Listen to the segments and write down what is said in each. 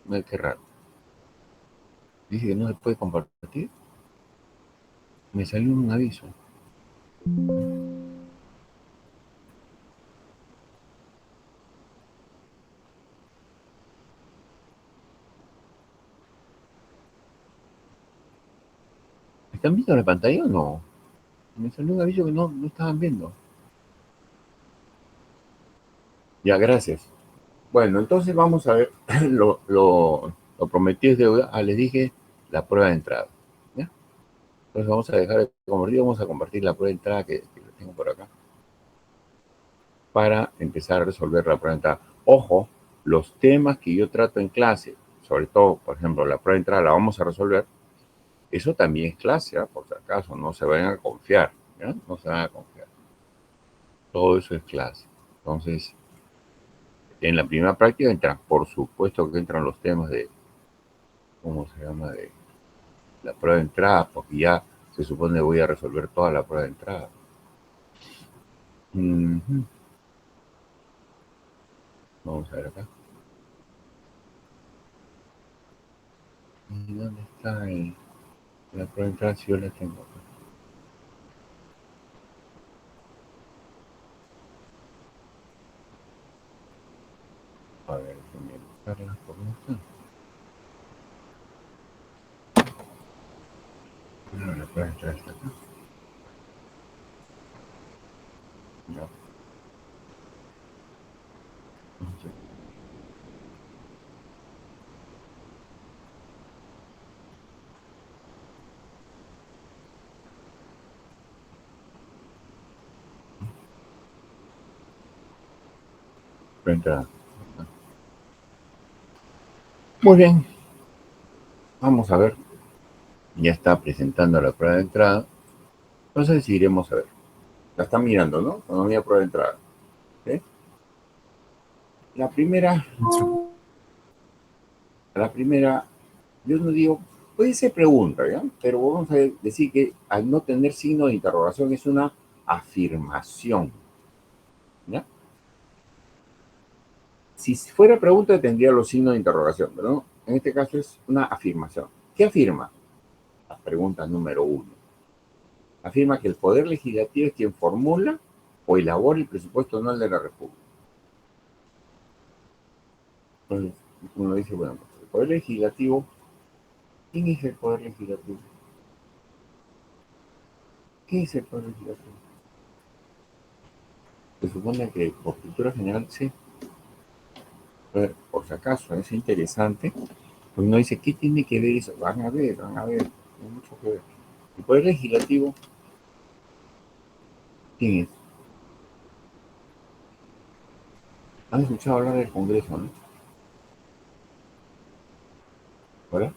Qué raro. Dice que no se puede compartir. Me salió un aviso. ¿Están viendo la pantalla o no? Me salió un aviso que no estaban viendo. Ya, gracias. Bueno, entonces vamos a ver lo prometido es deuda. Ah, les dije la prueba de entrada. ¿Ya? Entonces vamos a dejar de compartir, vamos a compartir la prueba de entrada que tengo por acá para empezar a resolver la prueba de entrada. Ojo, los temas que yo trato en clase, sobre todo, por ejemplo, la prueba de entrada la vamos a resolver, eso también es clase, ¿eh? Por si acaso, no se vayan a confiar, ¿ya? No se van a confiar. Todo eso es clase. Entonces, en la primera práctica entran, por supuesto que entran los temas de, ¿cómo se llama? De la prueba de entrada, porque ya se supone que voy a resolver toda la prueba de entrada. Vamos a ver acá. ¿Y dónde está la prueba de entrada? Si yo la tengo acá. A ver, déjenme buscarla. ¿Por dónde está? No, la prueba de entrada está acá. No. No sé. Prueba de entrada. Muy bien. Vamos a ver. Ya está presentando la prueba de entrada. Entonces seguiremos a ver. La están mirando, ¿no? Cuando mira prueba de entrada. ¿Sí? La la primera, yo no digo, puede ser pregunta, ¿ya? Pero vamos a decir que al no tener signo de interrogación es una afirmación, ¿ya? Si fuera pregunta tendría los signos de interrogación, pero no, en este caso es una afirmación. ¿Qué afirma? La pregunta número uno. Afirma que el Poder Legislativo es quien formula o elabora el presupuesto anual de la República. Entonces, uno dice, bueno, el Poder Legislativo, ¿quién es el Poder Legislativo? ¿Qué es el Poder Legislativo? Se supone que por cultura general sí. Por si acaso, es interesante, pues uno dice, ¿qué tiene que ver eso? Van a ver, hay mucho que ver. El Poder Legislativo, ¿quién es? ¿Han escuchado hablar del Congreso, no? ¿Verdad?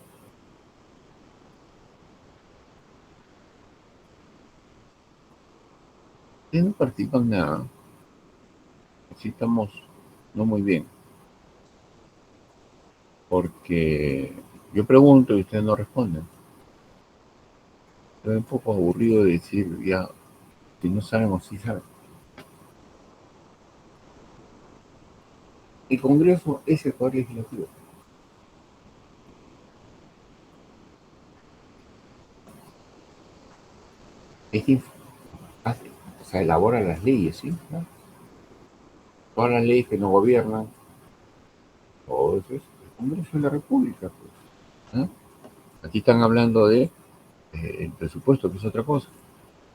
No participan nada, así estamos no muy bien, porque yo pregunto y ustedes no responden. Es un poco aburrido decir ya, si no saben o sí saben. El Congreso es el Poder Legislativo. Es quien hace, o sea, elabora las leyes, ¿sí? ¿No? Todas las leyes que nos gobiernan, todo eso es el Congreso de la República, pues, ¿no? Aquí están hablando de el presupuesto, que es otra cosa,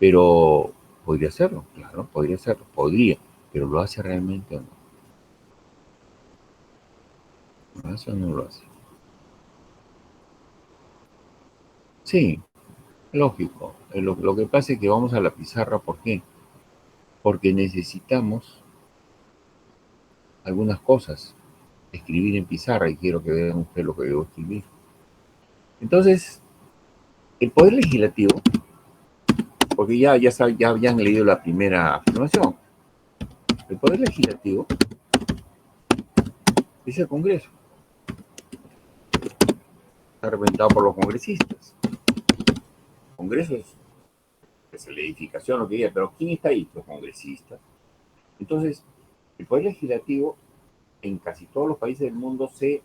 pero podría hacerlo, claro, podría hacerlo, podría, pero ¿lo hace realmente o no? ¿Lo hace o no lo hace? Sí, lógico. Lo que pasa es que vamos a la pizarra, ¿por qué? Porque necesitamos algunas cosas, escribir en pizarra y quiero que vean ustedes lo que debo escribir. Entonces, el Poder Legislativo, porque ya habían leído la primera afirmación, el Poder Legislativo es el Congreso, está representado por los congresistas. El Congreso es la edificación, lo que diga, pero ¿quién está ahí? Los congresistas. Entonces, el Poder Legislativo en casi todos los países del mundo se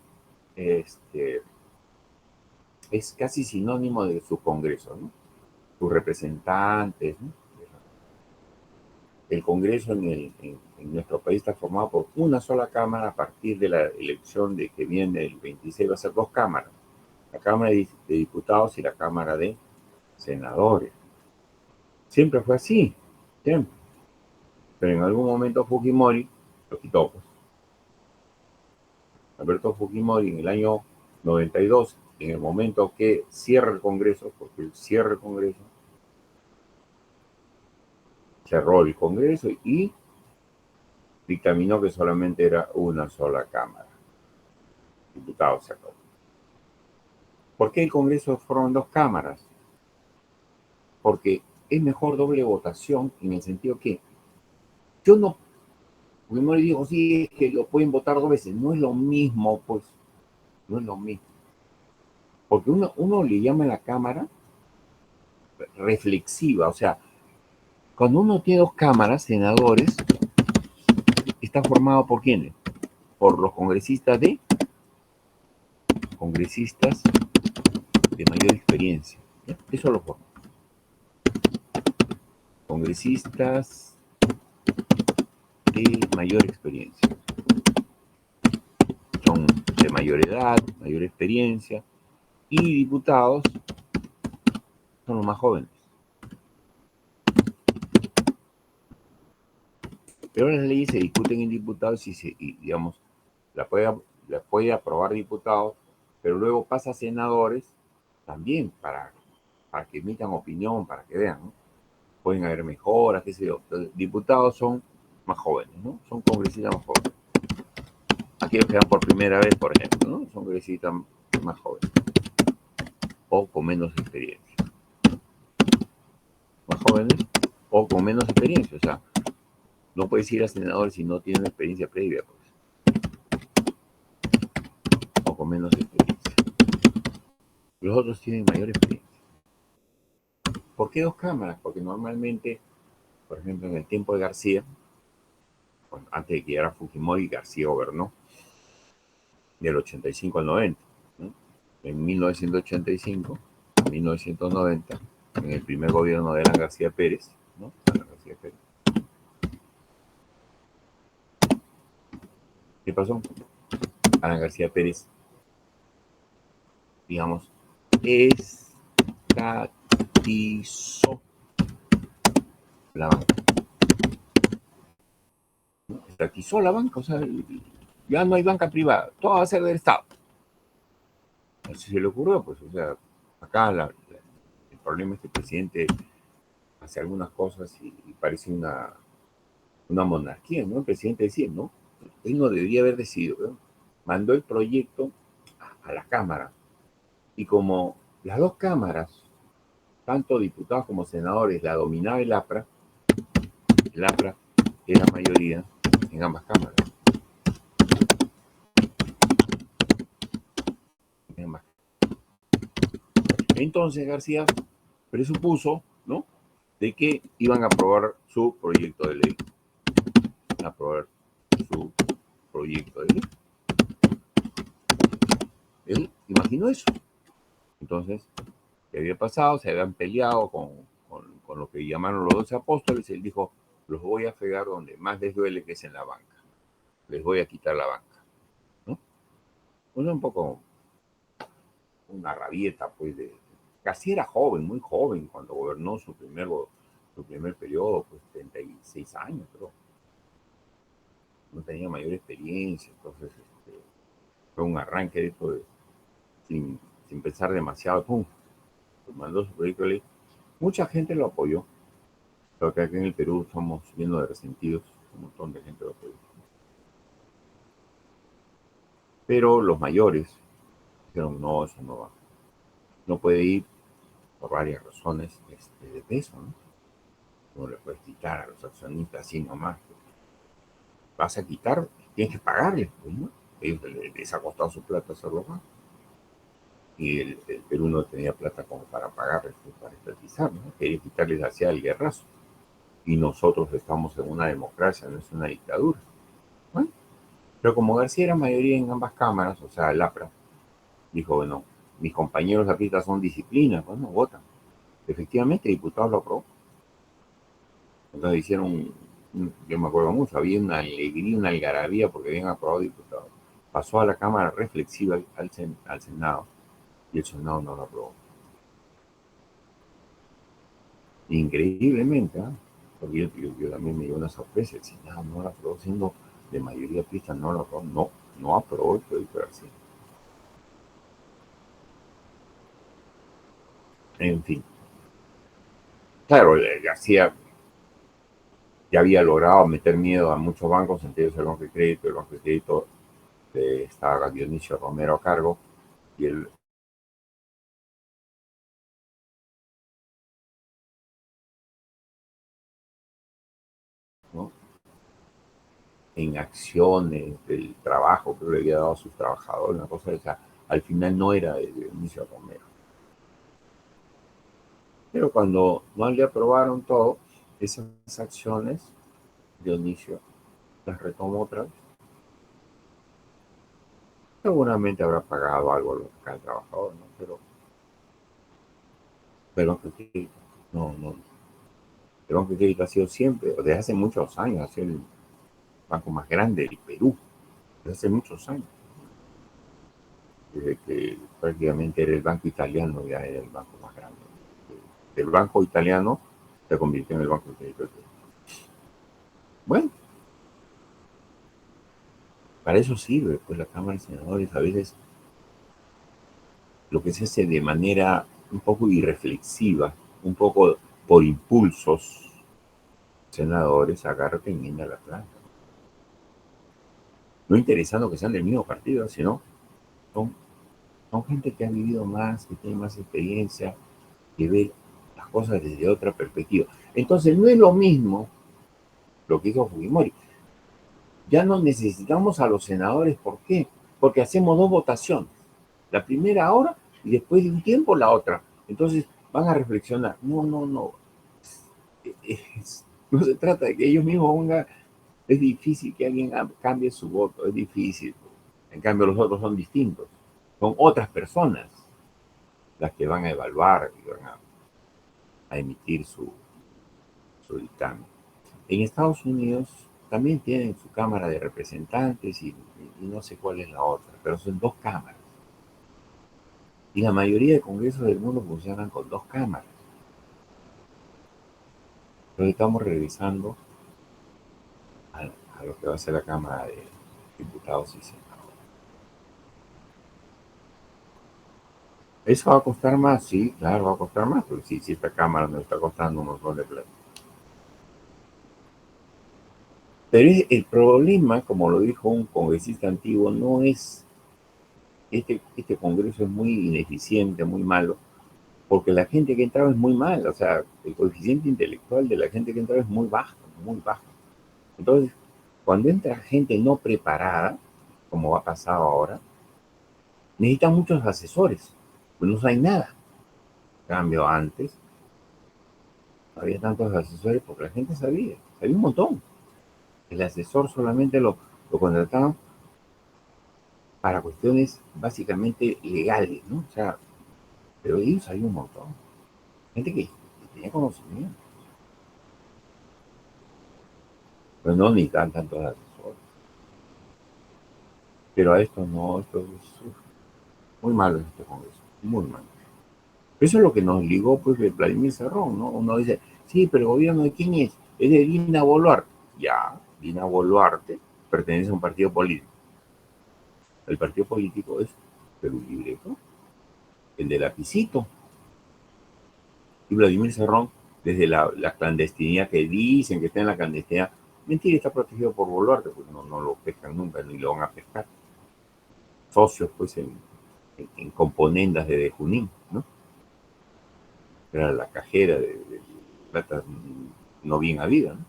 es casi sinónimo de su Congreso, ¿no? Sus representantes, ¿no? El Congreso en nuestro país está formado por una sola Cámara a partir de la elección de que viene el 26, va a ser dos cámaras, la Cámara de Diputados y la Cámara de Senadores. Siempre fue así, siempre. Pero en algún momento Fujimori lo quitó, pues. Alberto Fujimori en el año 92, en el momento que cierra el Congreso, porque él cierra el Congreso, cerró el Congreso y dictaminó que solamente era una sola Cámara. Diputados se acabó. ¿Por qué el Congreso fueron dos cámaras? Porque es mejor doble votación en el sentido que yo no, Fujimori dijo, sí, es que lo pueden votar dos veces. No es lo mismo, pues, no es lo mismo. Porque uno le llama a la Cámara reflexiva, o sea, cuando uno tiene dos cámaras, senadores, está formado por quiénes? Por los congresistas de mayor experiencia. ¿Ya? Eso lo forma. Congresistas de mayor experiencia. Son de mayor edad, mayor experiencia, y diputados son los más jóvenes. Pero las leyes se discuten en diputados y digamos, la puede aprobar diputados, pero luego pasa a senadores también para que emitan opinión, para que vean, ¿no? Pueden haber mejoras, qué sé yo. Los diputados son más jóvenes, ¿no? Son congresistas más jóvenes. Aquellos que dan por primera vez, por ejemplo, ¿no? Son congresistas más jóvenes o con menos experiencia. Más jóvenes o con menos experiencia. O sea, no puedes ir a senador si no tienes experiencia previa, pues. O con menos experiencia. Los otros tienen mayor experiencia. ¿Por qué dos cámaras? Porque normalmente, por ejemplo, en el tiempo de García, bueno, antes de que llegara Fujimori, García gobernó del 85 al 90, ¿no? En 1985 a 1990, en el primer gobierno de Alan García Pérez, ¿no? Alan García Pérez. ¿Qué pasó? Alan García Pérez, digamos, estatizó la banca. ¿No? Estatizó la banca, o sea, ya no hay banca privada, todo va a ser del Estado. Así se le ocurrió, pues, o sea, acá el problema es que el presidente hace algunas cosas y parece una monarquía, ¿no? El presidente decía, ¿no? Él no debería haber decidido, ¿no? Mandó el proyecto a la Cámara y como las dos cámaras, tanto diputados como senadores, la dominaba el APRA era mayoría en ambas cámaras. En ambas. Entonces García presupuso, ¿no? De que iban a aprobar su proyecto de ley. A aprobar su proyecto de ley. Él imaginó eso. Entonces, ¿qué había pasado? Se habían peleado con lo que llamaron los 12 apóstoles. Él dijo, los voy a fregar donde más les duele, que es en la banca. Les voy a quitar la banca, ¿no? Pues un poco una rabieta, pues, casi era joven, muy joven, cuando gobernó su primer periodo, pues 36 años, pero no tenía mayor experiencia, entonces fue un arranque de esto sin pensar demasiado, pum, pues mandó su proyecto de ley. Mucha gente lo apoyó, pero que aquí en el Perú estamos llenos de resentidos, un montón de gente lo apoyó. Pero los mayores dijeron, no, eso no va. No puede ir por varias razones de peso, ¿no? No le puedes quitar a los accionistas así nomás. Vas a quitar, tienes que pagarles, pues, ¿no? Ellos les ha costado su plata hacerlo más. Y el Perú no tenía plata como para pagarles, pues, para estatizar, ¿no? Quería quitarles hacia el guerrazo. Y nosotros estamos en una democracia, no es una dictadura. Bueno, pero como García era mayoría en ambas cámaras, o sea, el APRA, Dijo, bueno, mis compañeros artistas son disciplinas, pues no votan. Efectivamente, el diputado lo aprobó. Entonces hicieron, yo me acuerdo mucho, había una alegría, una algarabía porque habían aprobado diputados. Pasó a la Cámara reflexiva al Senado y el Senado no lo aprobó. Increíblemente, ¿eh? Porque yo también me dio una sorpresa, el Senado no lo aprobó, siendo de mayoría pista, no lo aprobó, no aprobó el proyecto de García. En fin, claro, García ya había logrado meter miedo a muchos bancos, entre ellos el Banco de Crédito estaba Dionisio Romero a cargo, y él, ¿no? En acciones del trabajo que le había dado a sus trabajadores, una cosa de esa, al final no era de Dionisio Romero. Pero cuando no le aprobaron todo, esas acciones, Dionisio las retomó otra vez. Seguramente habrá pagado algo al trabajador, ¿no? Pero no, no. El Banco de Crédito ha sido siempre, desde hace muchos años, ha sido el banco más grande del Perú, desde hace muchos años. Desde que prácticamente era el banco italiano, ya era el banco más grande. El banco italiano se convirtió en el Banco de Crédito. Bueno, para eso sirve, pues la Cámara de Senadores a veces lo que se hace de manera un poco irreflexiva, un poco por impulsos, senadores agarran y enmienda la planta. No interesando que sean del mismo partido, sino son, son gente que ha vivido más, que tiene más experiencia, que ve las cosas desde otra perspectiva. Entonces no es lo mismo lo que hizo Fujimori. Ya no necesitamos a los senadores, ¿por qué? Porque hacemos dos votaciones, la primera ahora y después de un tiempo la otra. Entonces van a reflexionar. No, no, no. No se trata de que ellos mismos pongan. Es difícil que alguien cambie su voto, es difícil. En cambio, los otros son distintos. Son otras personas las que van a evaluar y van a emitir su dictamen. En Estados Unidos también tienen su Cámara de Representantes y no sé cuál es la otra, pero son dos cámaras. Y la mayoría de congresos del mundo funcionan con dos cámaras. Entonces estamos regresando a lo que va a ser la Cámara de Diputados y Senadores. ¿Eso va a costar más? Sí, claro, va a costar más, porque si esta Cámara nos está costando un montón de plata. Pero el problema, como lo dijo un congresista antiguo, no es este Congreso es muy ineficiente, muy malo, porque la gente que entraba es muy mala, o sea, el coeficiente intelectual de la gente que entraba es muy bajo, muy bajo. Entonces, cuando entra gente no preparada, como ha pasado ahora, necesitan muchos asesores, pues no hay nada. En cambio, antes no había tantos asesores porque la gente sabía un montón. El asesor solamente lo contrataban para cuestiones básicamente legales, ¿no? O sea, pero ellos sabían un montón. Gente que tenía conocimiento. Pero no necesitaban tantos asesores. Pero a esto no, esto es muy malo en este Congreso, muy malo. Eso es lo que nos ligó, pues, de Vladimir Cerrón, ¿no? Uno dice, sí, pero el gobierno de quién es? Es de Dina Boluarte. Ya, Dina Boluarte pertenece a un partido político. El partido político es Perú Libre, ¿no? El de Lapicito. Y Vladimir Cerrón, desde la clandestinidad que dicen que está en la clandestinidad, mentira, está protegido por Boluarte, porque no lo pescan nunca, ni lo van a pescar. Socios, pues, en componendas de Junín, ¿no? Era la cajera de plata no bien habida, ¿no?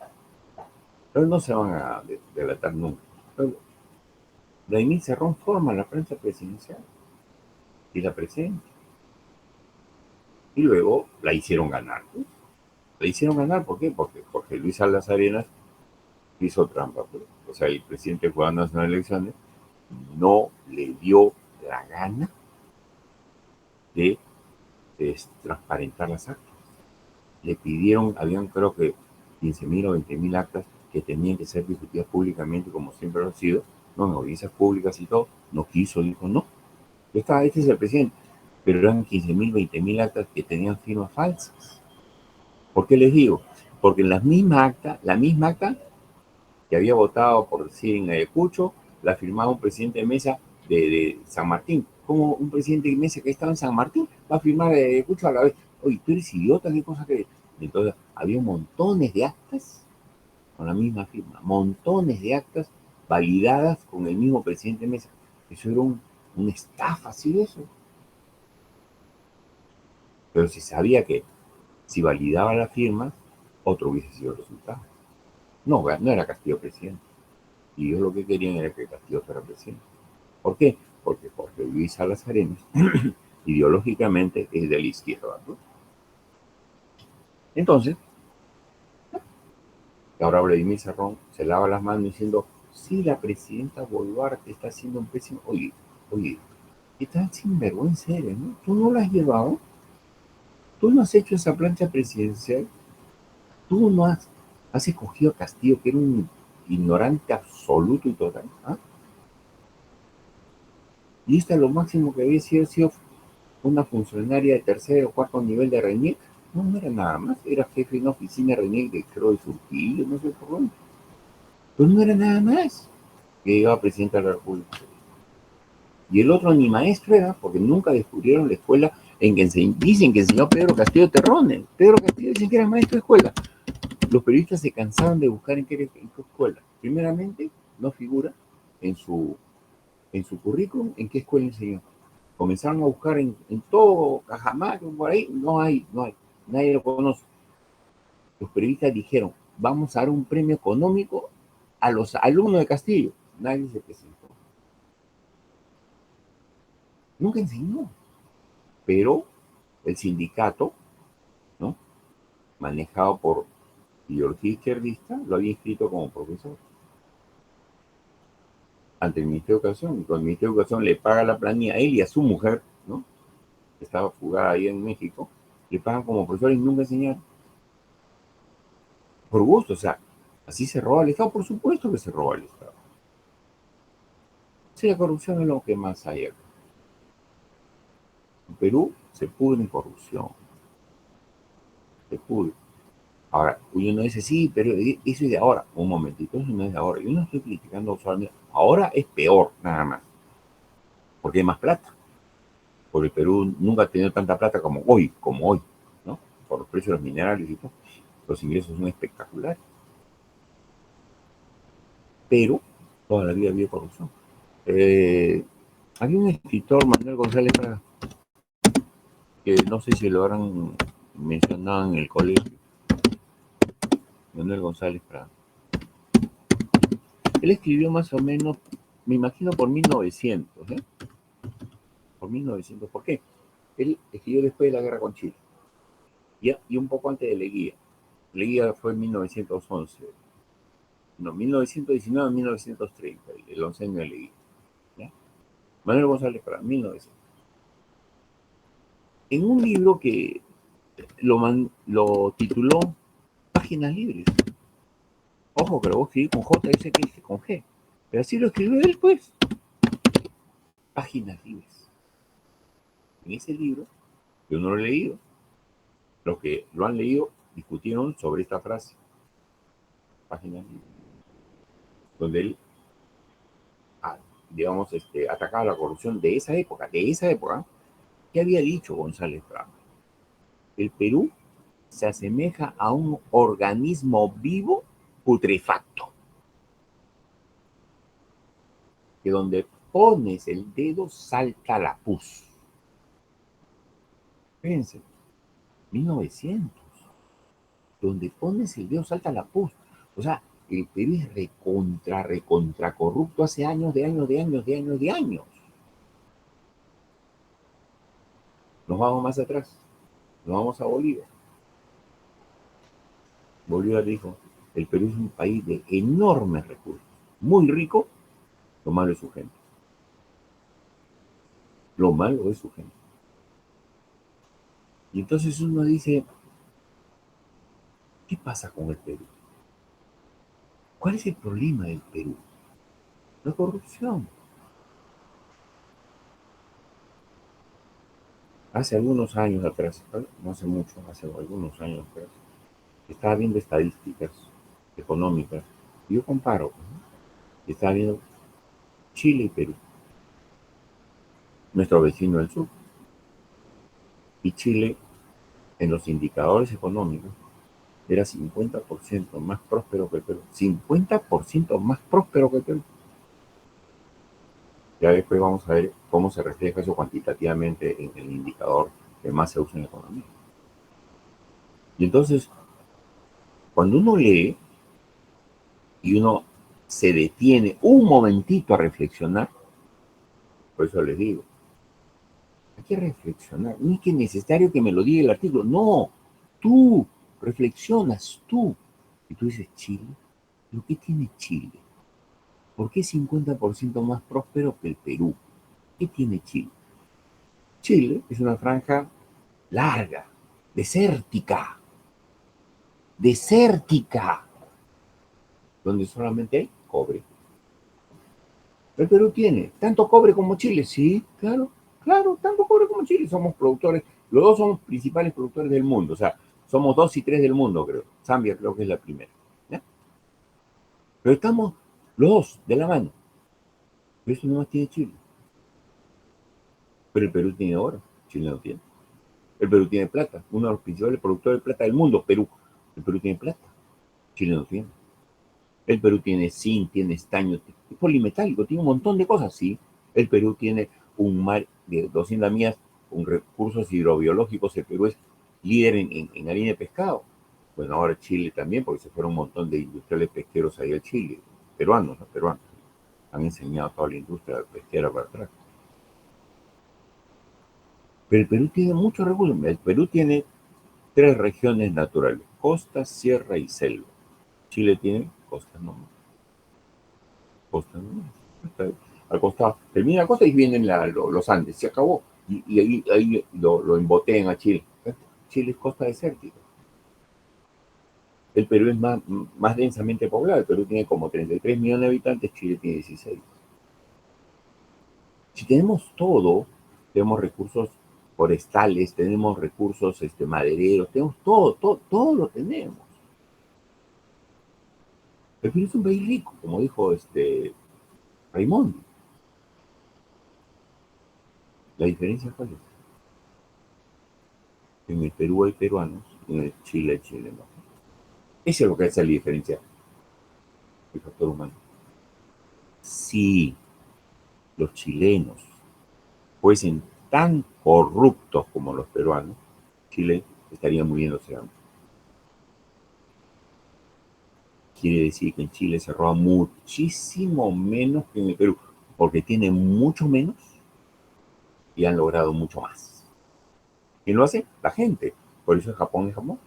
Entonces no se van a delatar nunca. Entonces, Vladimir Cerrón forma la prensa presidencial y la presenta. Y luego la hicieron ganar, ¿no? La hicieron ganar, ¿por qué? Porque Jorge Luis Salas Arenas hizo trampa. Pues. O sea, el presidente jugando las elecciones no le dio la gana de transparentar las actas. Le pidieron, habían creo que 15.000 o 20.000 actas que tenían que ser discutidas públicamente, como siempre lo han sido, no, en audiencias públicas y todo. No quiso, dijo no. Este es el presidente. Pero eran 15.000, 20.000 actas que tenían firmas falsas. ¿Por qué les digo? Porque en la misma acta que había votado, por decir, en Ayacucho, la firmaba un presidente de mesa de San Martín. ¿Cómo un presidente de mesa que estaba en San Martín va a firmar de Ayacucho a la vez? Oye, tú eres idiota, ¿qué cosa crees? Entonces, había montones de actas con la misma firma, montones de actas validadas con el mismo presidente de mesa. Eso era una estafa, así de eso. Pero se sabía que si validaba la firma, otro hubiese sido el resultado. No, no era Castillo presidente. Y ellos lo que querían era que Castillo fuera presidente. ¿Por qué? Porque Jorge Luis Salas Arenas ideológicamente es de la izquierda, ¿no? Entonces, ahora Vladimir Cerrón se lava las manos diciendo, sí, la presidenta Boluarte está haciendo un pésimo... Oye, ¿qué tal sinvergüenza eres, no? ¿Tú no la has llevado? ¿Tú no has hecho esa plancha presidencial? ¿Tú no has escogido a Castillo, que era un ignorante absoluto y total? ¿Ah? Y esta lo máximo que había sido una funcionaria de tercer o cuarto nivel de RENIEC. No, no era nada más, era jefe de una oficina RENIEC de, creo, de Surquillo, no sé por dónde. Pues no era nada más que llegaba presidente de la República. Y el otro ni maestro era, porque nunca descubrieron la escuela en que dicen que enseñó Pedro Castillo Terrones. Pedro Castillo dicen que era maestro de escuela. Los periodistas se cansaban de buscar en qué escuela. Primeramente, no figura en su currículum en qué escuela enseñó. Comenzaron a buscar en todo Cajamarca, por ahí, no hay, nadie lo conoce. Los periodistas dijeron, vamos a dar un premio económico a los alumnos de Castillo. Nadie se presentó. Nunca enseñó. Pero el sindicato, ¿no?, manejado por ideología izquierdista, lo había inscrito como profesor ante el Ministerio de Educación. Y cuando el Ministerio de Educación le paga la planilla a él y a su mujer, ¿no?, que estaba fugada ahí en México, le pagan como profesor y nunca enseñaron. Por gusto, o sea, así se roba el Estado. Por supuesto que se roba el Estado. Sí, la corrupción es lo que más hay acá. En Perú se pudre en corrupción. Se pudre. Ahora, uno dice, sí, pero eso es de ahora. Un momentito, eso no es de ahora. Yo no estoy criticando solamente. Ahora es peor, nada más. Porque hay más plata. Porque el Perú nunca ha tenido tanta plata como hoy, ¿no? Por los precios de los minerales y todo. Los ingresos son espectaculares. Pero toda la vida había corrupción. Había un escritor, Manuel González Prada, que no sé si lo habrán mencionado en el colegio. Manuel González Prada. Él escribió más o menos, me imagino, por 1900, ¿eh? Por 1900. ¿Por qué? Él escribió después de la guerra con Chile. Y un poco antes de Leguía. Leguía fue en 1911. No, 1919 1930, el onceño de Leguía. ¿Ya? Manuel González Prada, 1900. En un libro que lo tituló Páginas Libres. Ojo, que lo voy a escribir con J, ese que dice con G. Pero así lo escribió él, pues. Páginas Libres. En ese libro, yo no lo he leído, los que lo han leído discutieron sobre esta frase. Páginas Libres. Donde él, digamos, atacaba la corrupción de esa época. ¿Qué había dicho González Prada? El Perú se asemeja a un organismo vivo putrefacto, que donde pones el dedo salta la pus. Fíjense, 1900, donde pones el dedo salta la pus. O sea, el Perú es recontra corrupto hace años, de años. Nos vamos más atrás, nos vamos a Bolivia. Bolívar dijo, el Perú es un país de enormes recursos, muy rico, lo malo es su gente. Lo malo es su gente. Y entonces uno dice, ¿qué pasa con el Perú? ¿Cuál es el problema del Perú? La corrupción. Hace algunos años atrás, no hace mucho, hace algunos años atrás, estaba viendo estadísticas económicas y yo comparo, ¿no? Estaba viendo Chile y Perú, nuestro vecino del sur. Y Chile, en los indicadores económicos, era 50% más próspero que el Perú. 50% más próspero que el Perú. Ya después vamos a ver cómo se refleja eso cuantitativamente en el indicador que más se usa en la economía. Y entonces, cuando uno lee y uno se detiene un momentito a reflexionar, por eso les digo, hay que reflexionar. No es que es necesario que me lo diga el artículo, no, tú reflexionas, tú. Y tú dices, Chile, ¿pero qué tiene Chile? ¿Por qué es 50% más próspero que el Perú? ¿Qué tiene Chile? Chile es una franja larga, desértica, desértica, donde solamente hay cobre. El Perú tiene tanto cobre como Chile, sí, claro, claro, tanto cobre como Chile. Somos productores, los dos somos principales productores del mundo, o sea, somos 2 y 3 del mundo, creo. Zambia creo que es la primera. ¿Ya? Pero estamos los dos de la mano. Pero eso no más tiene Chile. Pero el Perú tiene oro, Chile no tiene. El Perú tiene plata, uno de los principales productores de plata del mundo, Perú. El Perú tiene plata, Chile no tiene. El Perú tiene zinc, tiene estaño, es polimetálico, tiene un montón de cosas, sí. El Perú tiene un mar de 200 millas con recursos hidrobiológicos. El Perú es líder en harina de pescado. Bueno, ahora Chile también, porque se fueron un montón de industriales pesqueros ahí al Chile, peruanos, ¿no? Peruanos. Han enseñado toda la industria pesquera para atrás. Pero el Perú tiene muchos recursos. El Perú tiene 3 regiones naturales: costa, sierra y selva. Chile tiene costa nomás. Costa nomás. Está al costado. Termina la costa y vienen los Andes. Se acabó. Y ahí lo embotean a Chile. Chile es costa desértica. El Perú es más densamente poblado. El Perú tiene como 33 millones de habitantes, Chile tiene 16. Si tenemos todo, tenemos recursos forestales, tenemos recursos madereros, tenemos todo lo tenemos. El Perú es un país rico, como dijo Raimondi. La diferencia cuál es: en el Perú hay peruanos, en el Chile hay chilenos. Esa es lo que hace la diferencia, el factor humano. Si los chilenos fuesen tan corruptos como los peruanos, Chile estaría muriéndose de hambre. Quiere decir que en Chile se roba muchísimo menos que en el Perú, porque tienen mucho menos y han logrado mucho más. ¿Quién lo hace? La gente. Por eso Japón es Japón.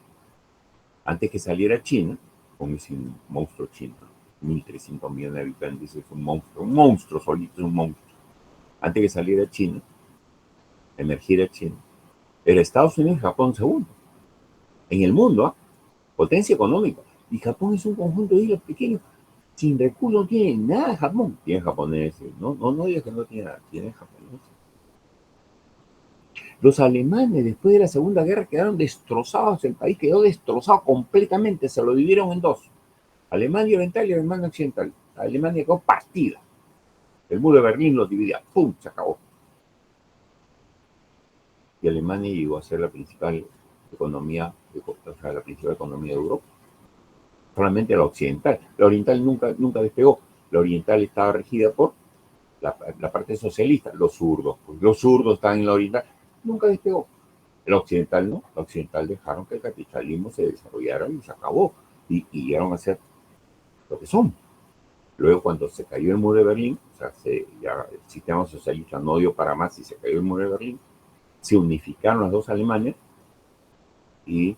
Antes que saliera China, con ese monstruo chino, 1.300 millones de habitantes, es un monstruo solito, es un monstruo. Antes que saliera China, emergiera China, era Estados Unidos y Japón segundo. En el mundo, ¿eh? Potencia económica. Y Japón es un conjunto de islas pequeños, sin recursos, no tiene nada Japón. Tiene japoneses, no digas que no tiene nada, tiene japoneses. Los alemanes, después de la Segunda Guerra, quedaron destrozados, el país quedó destrozado completamente, se lo dividieron en dos: Alemania Oriental y Alemania Occidental. Alemania quedó partida. El muro de Berlín los dividía, ¡pum!, se acabó. Y Alemania llegó a ser la principal economía, o sea, la principal economía de Europa. Solamente la occidental. La oriental nunca despegó. La oriental estaba regida por la parte socialista, los zurdos. Pues los zurdos estaban en la oriental, nunca despegó. La occidental no, la occidental dejaron que el capitalismo se desarrollara y se acabó. Y llegaron a ser lo que son. Luego, cuando se cayó el muro de Berlín, o sea, ya el sistema socialista no dio para más y se cayó el muro de Berlín, se unificaron las dos Alemanias y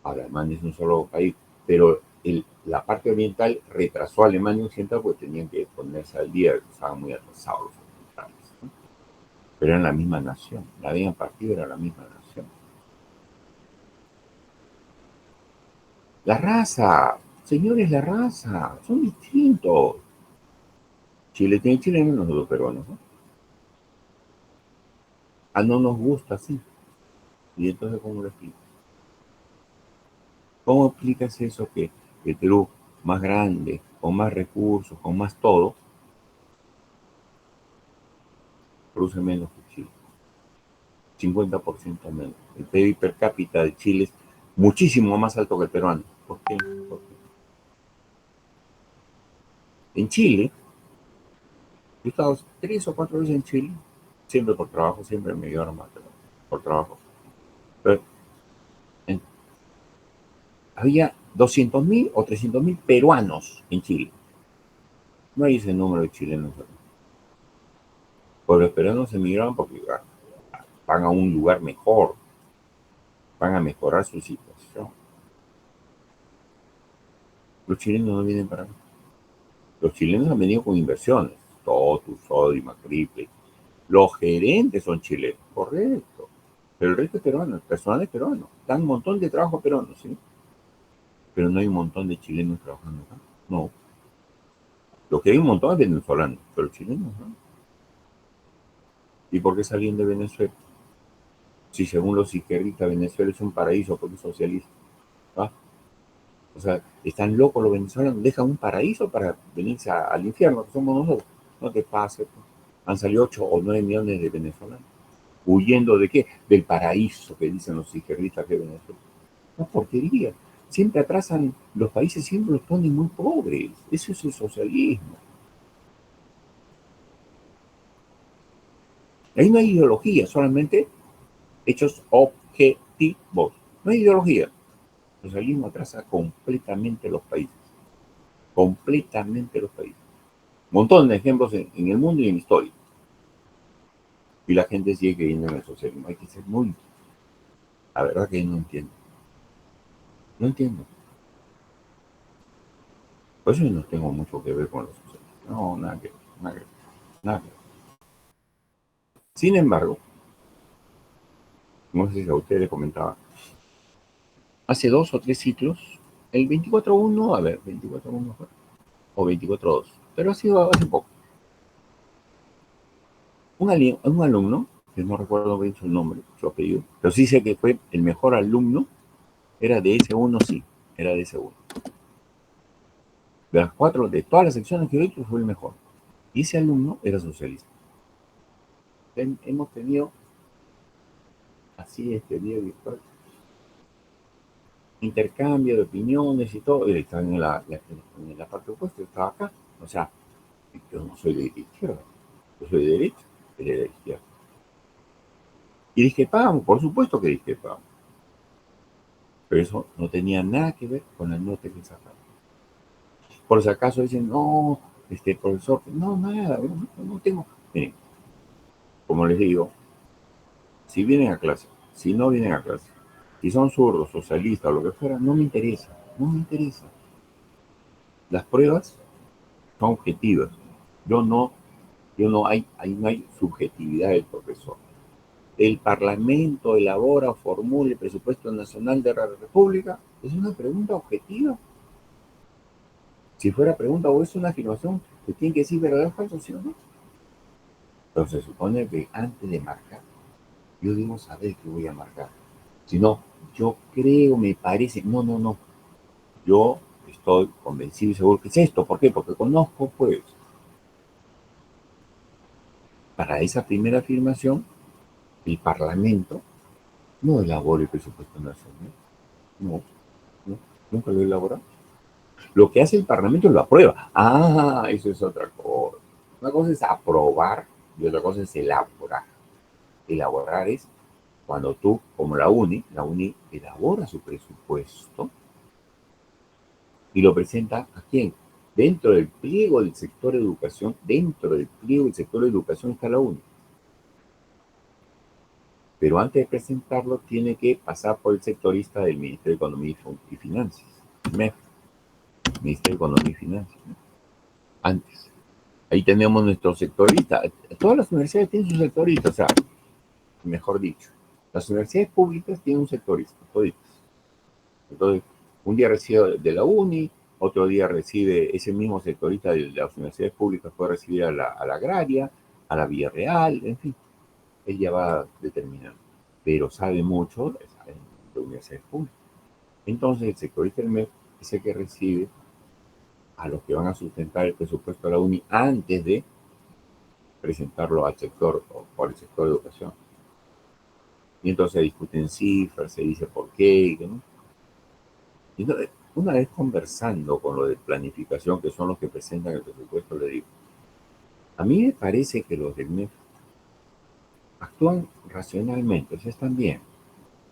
ahora Alemania es un solo país. Pero la parte oriental retrasó a Alemania Occidental porque tenían que ponerse al día, estaban muy atrasados los orientales, ¿no? Pero eran la misma nación, la habían partido, era la misma nación. La raza, señores, la raza, son distintos. Chile tiene chilenos, nosotros peruanos, ¿no? No nos gusta así. Y entonces, ¿cómo lo explicas? ¿Cómo explicas eso que el Perú más grande, con más recursos, con más todo, produce menos que Chile? 50% menos. El PIB per cápita de Chile es muchísimo más alto que el peruano. ¿Por qué? Porque en Chile, yo he estado 3 o 4 veces en Chile, siempre por trabajo, siempre me llevaron más por trabajo. Pero en, había 200.000 o 300.000 peruanos en Chile. No hay ese número de chilenos. Pero los peruanos emigraron porque van a un lugar mejor, van a mejorar su situación. Los chilenos no vienen para acá. Los chilenos han venido con inversiones. Totus, Sodima, Triple. Los gerentes son chilenos, correcto. Pero el resto es peruano, el personal es peruano. Dan un montón de trabajo peruano, ¿sí? Pero no hay un montón de chilenos trabajando acá. No. Lo que hay un montón es venezolanos, pero chilenos no. ¿Y por qué salen de Venezuela? Si según los izquierdistas Venezuela es un paraíso porque es socialista. ¿Ah? O sea, están locos los venezolanos, dejan un paraíso para venirse al infierno, que somos nosotros. No te pases. Pues. Han salido 8 o 9 millones de venezolanos. ¿Huyendo de qué? Del paraíso que dicen los izquierdistas que Venezuela. Una porquería. Siempre atrasan, los países siempre los ponen muy pobres. Eso es el socialismo. Ahí no hay ideología, solamente hechos objetivos. No hay ideología. El socialismo atrasa completamente los países. Completamente los países. Un montón de ejemplos en el mundo y en la historia. Y la gente sigue creyendo en el socialismo. Hay que ser muy... La verdad que no entiendo. No entiendo. Por eso yo no tengo mucho que ver con los socialistas. No, nada que ver. Nada que ver. Nada que ver. Sin embargo, no sé si a usted le comentaba, hace 2 o 3 ciclos, el 24-1, a ver, 24-1 fue, o 24-2, pero ha sido hace poco. Un alumno, que no recuerdo bien su nombre, su apellido, pero sí sé que fue el mejor alumno, era de S1, sí, era de S1. De todas las secciones que he hecho, fue el mejor. Y ese alumno era socialista. Hemos tenido, así este día virtual, intercambio de opiniones y todo. Él estaba en la parte opuesta, yo estaba acá. O sea, yo no soy de izquierda, yo soy de derecha, él es de izquierda. Y discrepábamos, por supuesto que discrepábamos. Pero eso no tenía nada que ver con la nota que sacaba. Por si acaso dicen, no, profesor, no, nada, no tengo. Miren, como les digo, si vienen a clase, si no vienen a clase, si son zurdos, socialistas o lo que fuera, no me interesa, no me interesa. Las pruebas son objetivas. No hay subjetividad del profesor. El Parlamento elabora o formula el presupuesto nacional de la República. Es una pregunta objetiva. Si fuera pregunta o es una afirmación que tiene que decir verdad o falso, ¿sí o no? Entonces se supone que antes de marcar, yo debo saber qué voy a marcar. Si no, yo creo, me parece, no. Yo estoy convencido y seguro que es esto. ¿Por qué? Porque conozco, pues, para esa primera afirmación, el Parlamento no elabora el presupuesto nacional. No, no, nunca lo elabora. Lo que hace el Parlamento lo aprueba. Ah, eso es otra cosa. Una cosa es aprobar y otra cosa es elaborar. Elaborar es cuando tú, como la UNI elabora su presupuesto y lo presenta a quién. Dentro del pliego del sector educación, dentro del pliego del sector de educación está la UNI. Pero antes de presentarlo tiene que pasar por el sectorista del Ministerio de Economía y Finanzas, MEF, Ministerio de Economía y Finanzas, ¿no? Antes. Ahí tenemos nuestro sectorista. Todas las universidades tienen su sectorista, o sea, mejor dicho, las universidades públicas tienen un sectorista, toditas. Entonces, Un día recibe de la UNI, otro día recibe ese mismo sectorista de las universidades públicas, puede recibir a la agraria, a la Villarreal, en fin, ella va determinando. Pero sabe mucho de universidades públicas. Entonces, el sectorista del MEF es el que recibe a los que van a sustentar el presupuesto de la UNI antes de presentarlo al sector o por el sector de educación. Y entonces se discuten cifras, se dice por qué, ¿no? Y entonces, una vez conversando con los de planificación, que son los que presentan el presupuesto, le digo, a mí me parece que los del MEF actúan racionalmente, o sea, están bien.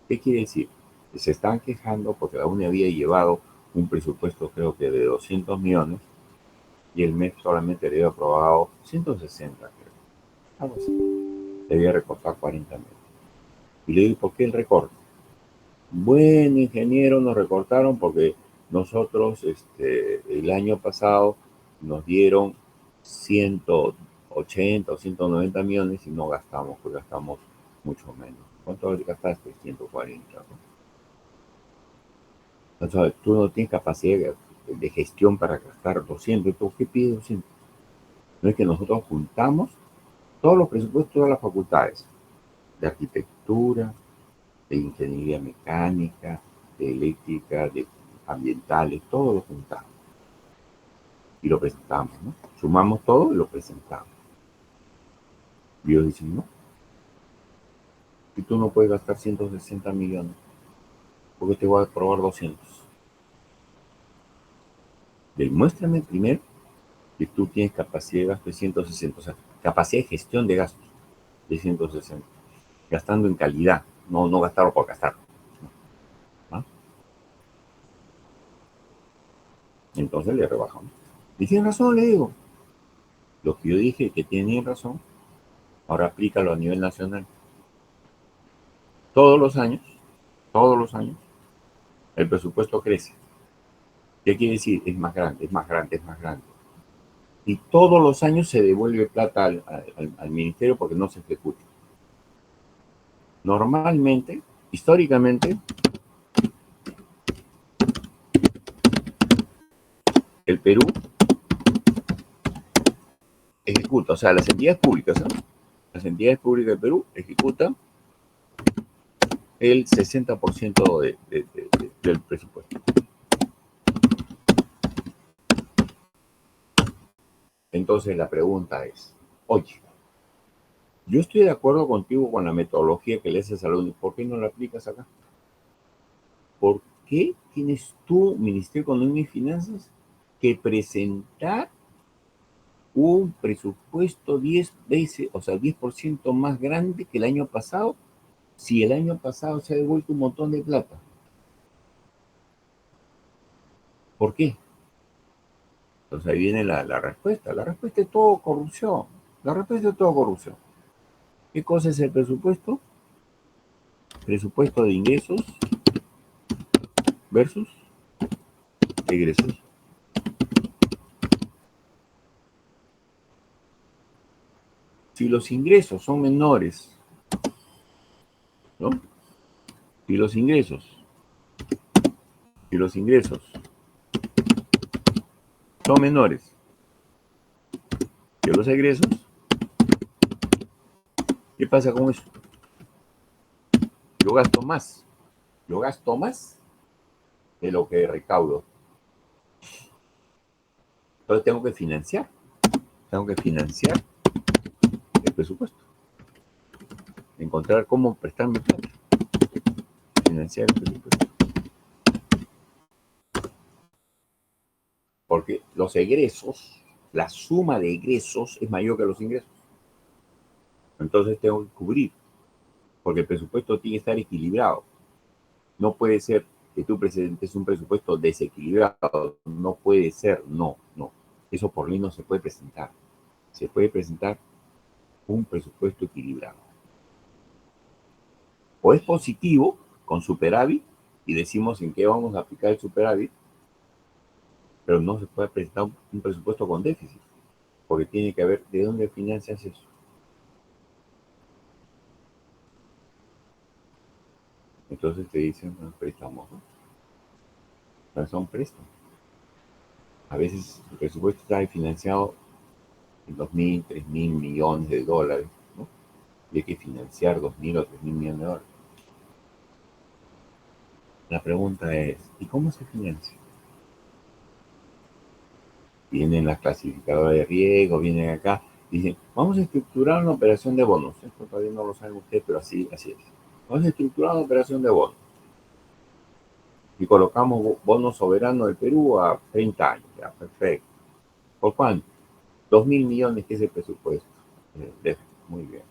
¿Qué quiere decir? Se están quejando porque la UNI había llevado un presupuesto creo que de 200 millones y el MEF solamente le había aprobado 160, creo. Algo así. Le había recortado 40 millones. Y le digo, ¿por qué el recorte? Bueno, ingeniero, nos recortaron porque nosotros el año pasado nos dieron 180 o 190 millones y no gastamos, pues gastamos mucho menos. ¿Cuánto gastaste? 140, ¿no? Entonces, tú no tienes capacidad de gestión para gastar 200. ¿Tú qué pides 200? No es que nosotros juntamos todos los presupuestos de las facultades, de arquitectura, de ingeniería mecánica, de eléctrica, de ambientales, todo lo juntamos y lo presentamos, ¿no? Sumamos todo y lo presentamos. Y ellos dicen, no, y tú no puedes gastar 160 millones, porque te voy a aprobar 200. Demuéstrame primero que tú tienes capacidad de gasto de 160, o sea, capacidad de gestión de gastos de 160, gastando en calidad, no gastarlo por gastarlo, ¿no? Entonces le rebajamos. Y tienen razón, le digo. Lo que yo dije que tienen razón, ahora aplícalo a nivel nacional. Todos todos los años, el presupuesto crece. ¿Qué quiere decir? Es más grande, es más grande, es más grande. Y todos los años se devuelve plata al ministerio porque no se ejecuta. Normalmente, históricamente, el Perú ejecuta, o sea, las entidades públicas, ¿no? Las entidades públicas del Perú ejecutan el 60% del presupuesto. Entonces la pregunta es, oye, yo estoy de acuerdo contigo con la metodología que le haces a la UNI, ¿por qué no la aplicas acá? ¿Por qué tienes tú, Ministerio de Economía y Finanzas, que presentar un presupuesto 10 veces, o sea, 10% más grande que el año pasado, si el año pasado se ha devuelto un montón de plata? ¿Por qué? Entonces ahí viene la respuesta. La respuesta es todo corrupción. La respuesta es todo corrupción. ¿Qué cosa es el presupuesto? Presupuesto de ingresos versus egresos. Si los ingresos son menores, ¿no? Si los ingresos, si los ingresos son menores que los egresos, ¿qué pasa con eso? Yo gasto más, yo gasto más de lo que recaudo. Entonces tengo que financiar el presupuesto, encontrar cómo prestarme plata, financiar el presupuesto. Porque los egresos, la suma de egresos es mayor que los ingresos. Entonces tengo que cubrir, porque el presupuesto tiene que estar equilibrado. No puede ser que tú presentes un presupuesto desequilibrado. No puede ser, no, no. Eso por ley no se puede presentar. Se puede presentar un presupuesto equilibrado. O es positivo, con superávit, y decimos en qué vamos a aplicar el superávit, pero no se puede presentar un presupuesto con déficit, porque tiene que haber de dónde financias eso. Entonces te dicen, bueno, prestamos, ¿no? pero son préstamos. A veces el presupuesto está financiado en 2.000, 3.000 millones de dólares, ¿no? Y hay que financiar 2.000 o 3.000 millones de dólares. La pregunta es, ¿y cómo se financia? Vienen las clasificadoras de riesgo, vienen acá, dicen, vamos a estructurar una operación de bonos. Esto todavía no lo saben ustedes, pero así es. Vamos a estructurar una operación de bonos. Y colocamos bonos soberanos del Perú a 30 años. Ya, perfecto. ¿Por cuánto? 2.000 millones, que es el presupuesto. Muy bien.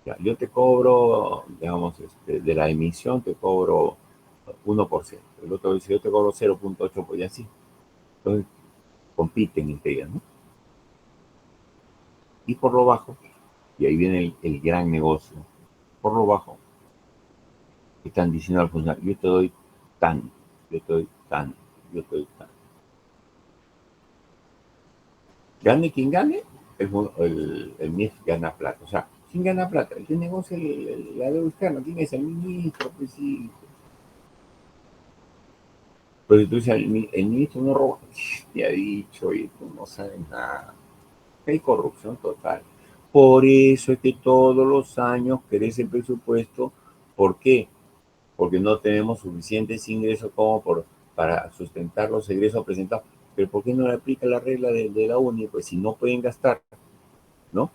Ya, yo te cobro, digamos, de la emisión te cobro 1%. El otro dice, yo te cobro 0,8%, pues ya así. Entonces, compiten entre ellas, ¿no? Y por lo bajo, y ahí viene el gran negocio, por lo bajo, están diciendo al funcionario, yo te doy tanto, yo te doy tanto, yo te doy tanto. Gane quien gane, el MIF gana plata. O sea, ¿quién gana plata? El que negocia la deuda externa. ¿Quién es el ministro? Pues sí. Pero si tú dices, el ministro no roba, te ha dicho, y tú no sabes nada. Hay corrupción total. Por eso es que todos los años crece el presupuesto. ¿Por qué? Porque no tenemos suficientes ingresos como para sustentar los egresos presentados. Pero ¿por qué no le aplica la regla de la UNI? Pues si no pueden gastar, ¿no?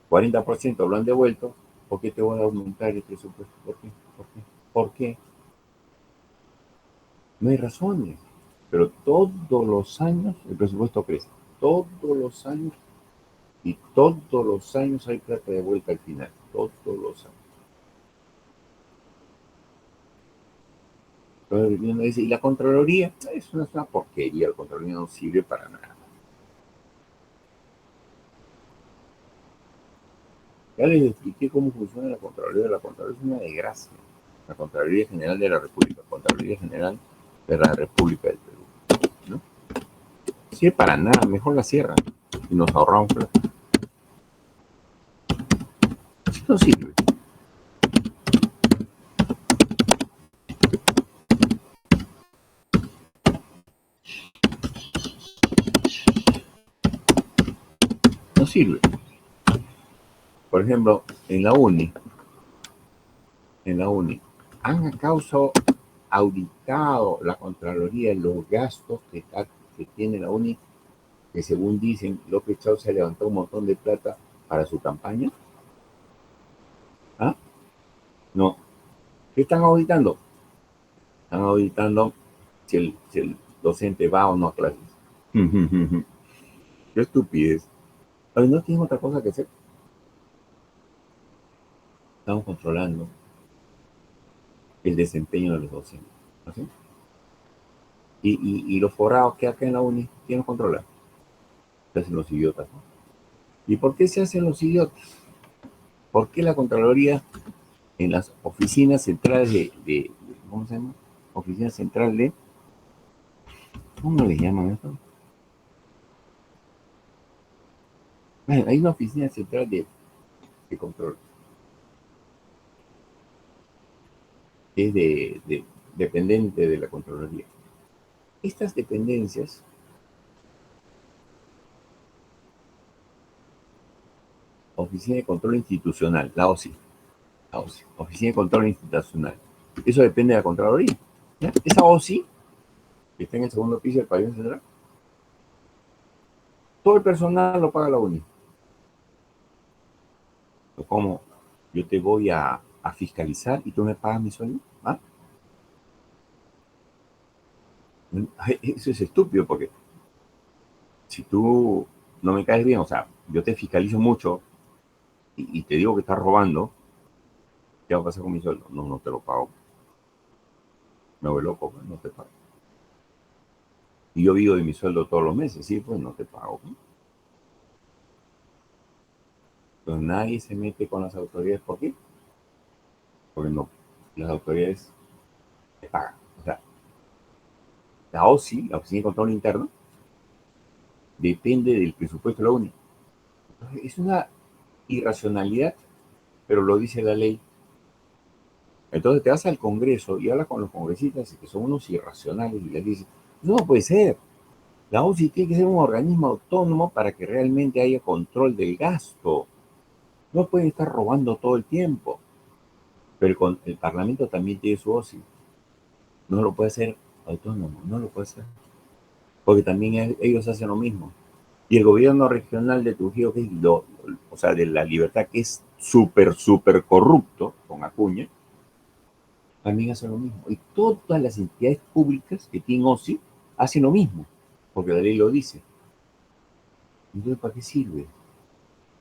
40% lo han devuelto, ¿por qué te voy a aumentar el presupuesto? ¿Por qué? ¿Por qué? ¿Por qué? No hay razones. Pero todos los años el presupuesto crece. Todos los años. Y todos los años hay plata de vuelta al final. Todos los años. Entonces uno dice, ¿y la Contraloría? Eso es una porquería. La Contraloría no sirve para nada. Ya les expliqué cómo funciona la Contraloría. La Contraloría es una desgracia. La Contraloría General de la República. Contraloría General de la República del Perú. ¿No? Sirve para nada. Mejor la cierran. Y nos ahorramos plata. No sirve. No sirve. Por ejemplo, en la UNI, han acaso auditado la Contraloría los gastos que tiene la UNI, que según dicen, López Chau se levantó un montón de plata para su campaña. ¿Ah? No. ¿Qué están auditando? Están auditando si el docente va o no a clases. Qué estupidez. Ay, no tienen otra cosa que hacer. Estamos controlando el desempeño de los docentes. ¿Así? Y los forados que acá en la UNI, ¿quién los controla? Se hacen los idiotas, ¿no? ¿Y por qué se hacen los idiotas? ¿Por qué la Contraloría en las oficinas centrales ¿cómo se llama? Oficina central de, ¿cómo le llaman esto? Bueno, hay una oficina central de control, que es dependiente de la Contraloría. Estas dependencias, Oficina de Control Institucional, la OSI, Oficina de Control Institucional, eso depende de la Contraloría. ¿Ya? Esa OSI, que está en el segundo piso del pabellón central, todo el personal lo paga la UNI. ¿Cómo? Yo te voy a fiscalizar y tú me pagas mi sueldo. ¿Ah? Eso es estúpido porque si tú no me caes bien, o sea, yo te fiscalizo mucho y te digo que estás robando, ¿qué va a pasar con mi sueldo? No, no te lo pago. Me voy loco, pues, no te pago. Y yo vivo de mi sueldo todos los meses, sí, pues no te pago. Entonces nadie se mete con las autoridades. ¿Por qué? Porque no, las autoridades te pagan. O sea, la OSI, la Oficina de Control Interno, depende del presupuesto de la UNI. Entonces, es una irracionalidad, pero lo dice la ley. Entonces te vas al Congreso y hablas con los congresistas que son unos irracionales y les dices, no puede ser. La OCDE tiene que ser un organismo autónomo para que realmente haya control del gasto. No puede estar robando todo el tiempo. Pero el Parlamento también tiene su OCDE. No lo puede hacer autónomo, no lo puede hacer. Porque también ellos hacen lo mismo. Y el gobierno regional de Trujillo, que es o sea, de La Libertad, que es súper, súper corrupto, con Acuña, también hacen lo mismo. Y todas las entidades públicas que tienen OCDE hacen lo mismo, porque la ley lo dice. Entonces, ¿para qué sirve?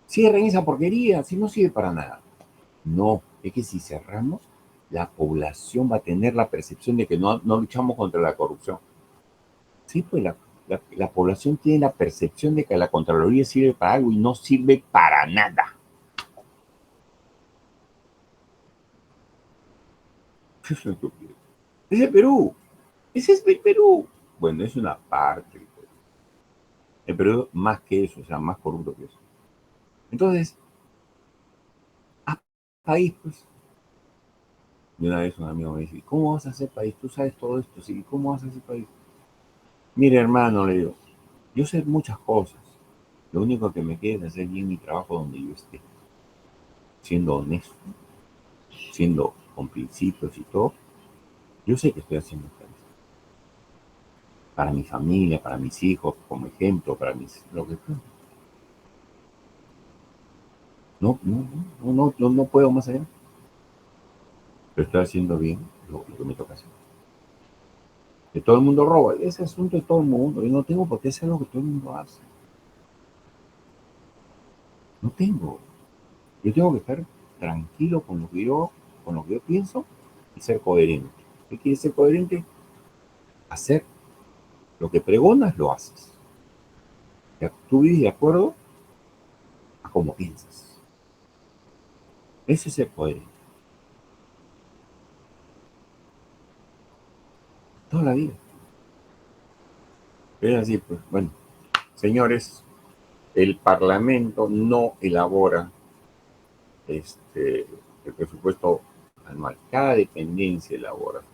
Cierren esa porquería, si no sirve para nada. No, es que si cerramos, la población va a tener la percepción de que no luchamos contra la corrupción. Sí, pues la población tiene la percepción de que la Contraloría sirve para algo y no sirve para nada. Eso es estúpido. Es el Perú. Ese es el Perú. Bueno, es una parte. El Perú más que eso, o sea, más corrupto que eso. Entonces, país, pues. Y una vez un amigo me dice, ¿cómo vas a hacer país? Tú sabes todo esto, ¿sí? ¿Cómo vas a hacer país? Mire, hermano, le digo, yo sé muchas cosas. Lo único que me queda es hacer bien mi trabajo donde yo esté. Siendo honesto, siendo con principios y todo. Yo sé que estoy haciendo país. Para mi familia, para mis hijos, como ejemplo, para lo que sea. No puedo más allá. Pero estoy haciendo bien lo que me toca hacer. Que todo el mundo roba. Ese asunto de todo el mundo. Yo no tengo por qué hacer lo que todo el mundo hace. No tengo. Yo tengo que estar tranquilo con lo que yo pienso y ser coherente. ¿Qué quiere ser coherente? Hacer lo que pregonas, lo haces. Tú vives de acuerdo a cómo piensas. Ese es ser coherente. Toda la vida. Es así, pues, bueno, señores, el Parlamento no elabora el presupuesto anual. Cada dependencia elabora. El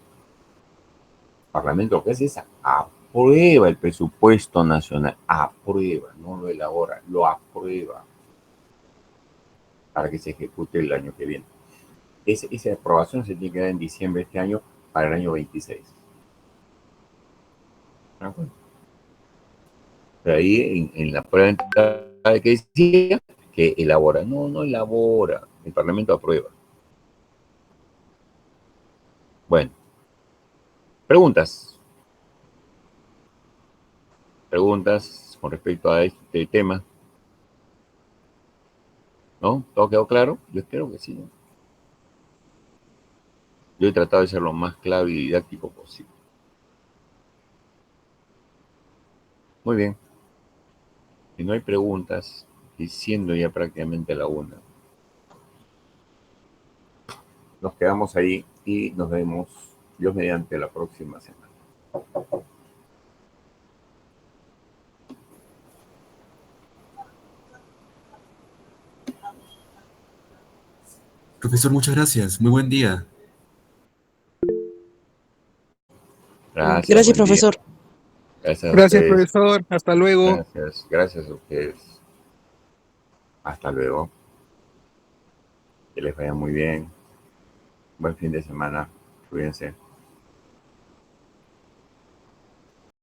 Parlamento lo que hace es aprueba el presupuesto nacional. Aprueba, no lo elabora, lo aprueba para que se ejecute el año que viene. Esa aprobación se tiene que dar en diciembre de este año para el año 26. ¿De acuerdo? Pero ahí en la prueba que decía que elabora. No elabora. El Parlamento aprueba. Bueno, preguntas. Preguntas con respecto a este tema. ¿No? ¿Todo quedó claro? Yo espero que sí, ¿no? Yo he tratado de ser lo más claro y didáctico posible. Muy bien. Si no hay preguntas, y siendo ya prácticamente la una, nos quedamos ahí y nos vemos, Dios mediante, la próxima semana. Profesor, muchas gracias. Muy buen día. Gracias, Gracias, buen día. profesor. Gracias a Gracias, ustedes. profesor. Hasta luego. Gracias a ustedes. Hasta luego. Que les vaya muy bien. Buen fin de semana. Cuídense.